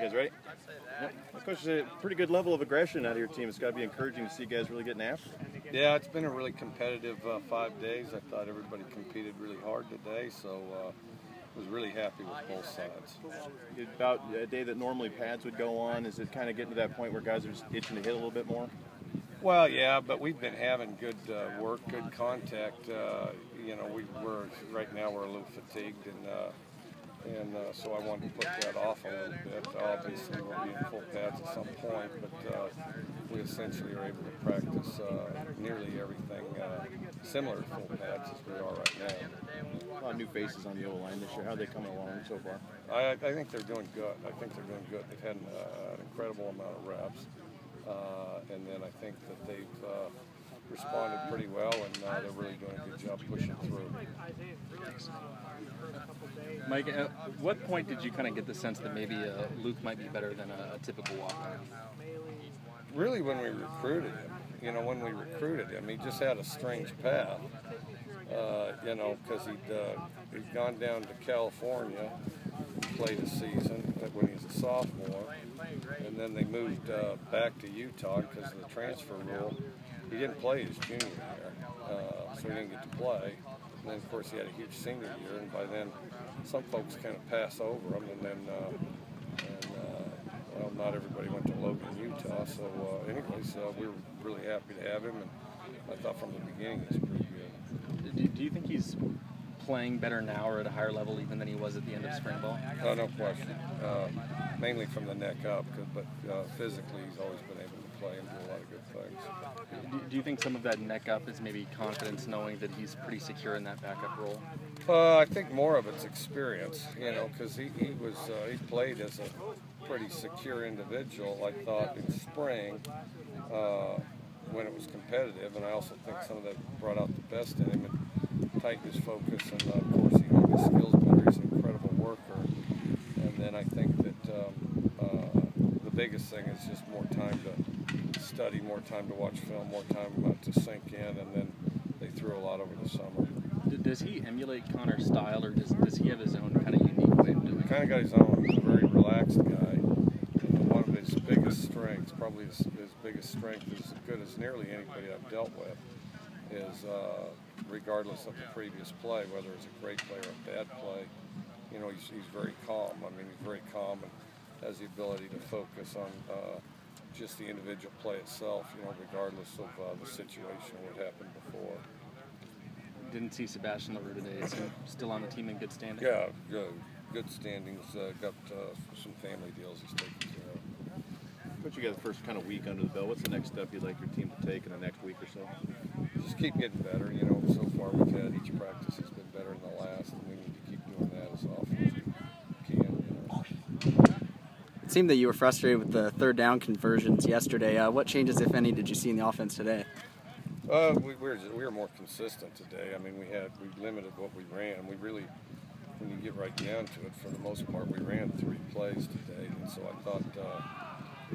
You guys ready? Yep. Coach, a pretty good level of aggression out of your team. It's got to be encouraging to see guys really getting after it. Yeah, it's been a really competitive 5 days. I thought everybody competed really hard today, so was really happy with both sides. About a day that normally pads would go on, is it kind of getting to that point where guys are just itching to hit a little bit more? Well, yeah, but we've been having good work, good contact. You know, we're right now we're a little fatigued, and so I wanted to put that off a little bit. Obviously, we'll be in full pads at some point, but we essentially are able to practice nearly everything similar to full pads as we are right now. A lot of new faces on the O-line this year. How are they coming along so far? I think they're doing good. They've had an incredible amount of reps. And then I think that they've responded pretty well, and they're really doing a good job pushing through. Mike, at what point did you kind of get the sense that maybe Luke might be better than a typical walk-on? Really, when we recruited him. You know, when we recruited him, he just had a strange path. You know, because he'd gone down to California, played a season when he was a sophomore, and then they moved back to Utah because of the transfer rule. He didn't play his junior year, so he didn't get to play. And then, of course, he had a huge senior year, and by then, some folks kind of pass over him, and then, well, not everybody went to Logan, Utah. So, anyways, we were really happy to have him, and I thought from the beginning he was pretty good. Do you think he's playing better now or at a higher level even than he was at the end of spring ball? No question. Mainly from the neck up, but physically he's always been able to play and do a lot of good things. Do you think some of that neck up is maybe confidence, knowing that he's pretty secure in that backup role? I think more of it's experience, you know, because he played as a pretty secure individual, I thought, in spring when it was competitive, and I also think some of that brought out the best in him and tightened his focus, and of course he hung his skills better. He's an incredible worker, and then I think that the biggest thing is just more time to study, more time to watch film, more time to sink in, and then they threw a lot over the summer. Does he emulate Connor's style, or does he have his own kind of unique way of doing it? Kind of got his own. He's a very relaxed guy. One of his biggest strengths, probably his biggest strength, is as good as nearly anybody I've dealt with, is regardless of the previous play, whether it's a great play or a bad play, you know, he's very calm. I mean, he's very calm and has the ability to focus on just the individual play itself, you know, regardless of the situation or what happened before. Didn't see Sebastian LaRue today. Is he still on the team in good standing? Yeah, good standings. Got some family deals he's taking care of. But you got the first kind of week under the belt. What's the next step you'd like your team to take in the next week or so? Just keep getting better. You know, so far we've had each practice has been better than the last, and we need to keep doing that as often as we can. You know. It seemed that you were frustrated with the third down conversions yesterday. What changes, if any, did you see in the offense today? We were more consistent today. I mean, we limited what we ran. We really, when you get right down to it, for the most part, we ran 3 plays today, and so I thought,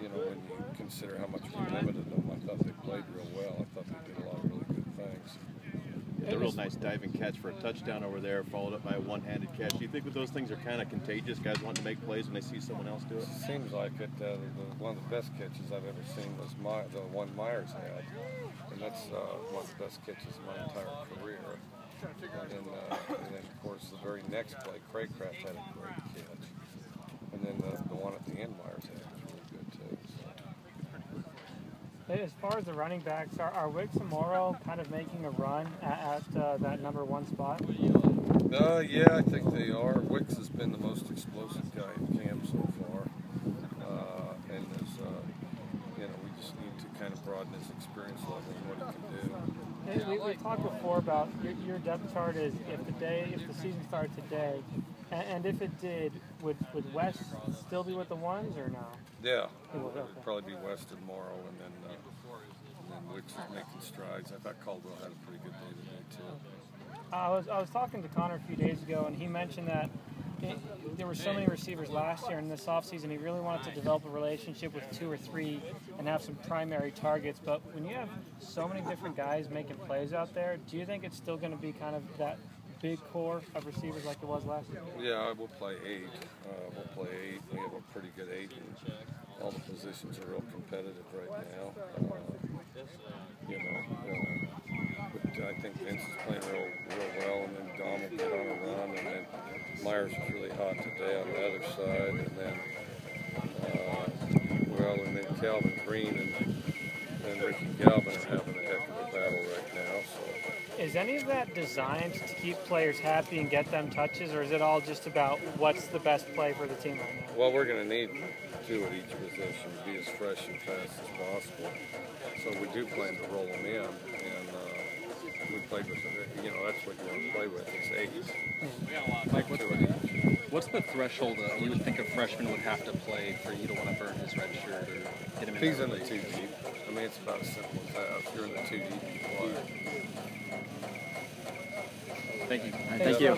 you know, when you consider how much we limited them, I thought they played real well. I thought they did a lot of really good things. A real nice diving catch for a touchdown over there, followed up by a one-handed catch. Do you think that those things are kind of contagious? Guys want to make plays when they see someone else do it? Seems like it. One of the best catches I've ever seen was the one Myers had, and that's one of the best catches of my entire career. And then, of course, the very next play, Craycraft had a great catch, and then the one at the end Myers had was really good too. So. As far as the running backs, are Wicks and Morrow kind of making a run at that number 1 spot? Yeah, I think they are. Wicks has been the most explosive guy in camp so far, and there's, you know, we just need to kind of broaden his experience level and what he can do. We talked before about your depth chart is if the season started today, and if it did, would West still be with the ones or no? Yeah, it would probably be West and Morrow, and then Wicks is making strides. I thought Caldwell had a pretty good day today too. I was talking to Connor a few days ago, and he mentioned that there were so many receivers last year, and this offseason he really wanted to develop a relationship with 2 or 3 and have some primary targets. But when you have so many different guys making plays out there, do you think it's still going to be kind of that big core of receivers like it was last year? Yeah, we'll play 8. We have a pretty good 8, and all the positions are real competitive right now. You know, but I think Vince is playing real well, and then Dom will get on a run, and then Myers is really hot today on the other side, and then and then Calvin Green and Ricky Galvin are having a heck of a battle right now. So. Is any of that designed to keep players happy and get them touches, or is it all just about what's the best play for the team right now? Well, we're going to need 2 at each position to be as fresh and fast as possible. So we do plan to roll them in, and we played with it. You know, that's what you want to play with. It's 8. Mike, what's the threshold you would think a freshman would have to play for you to want to burn his red shirt or get him in? He's in the 2 deep. I mean, it's about as simple as that. If you're in the 2 deep, you play. Thank you. Thank you.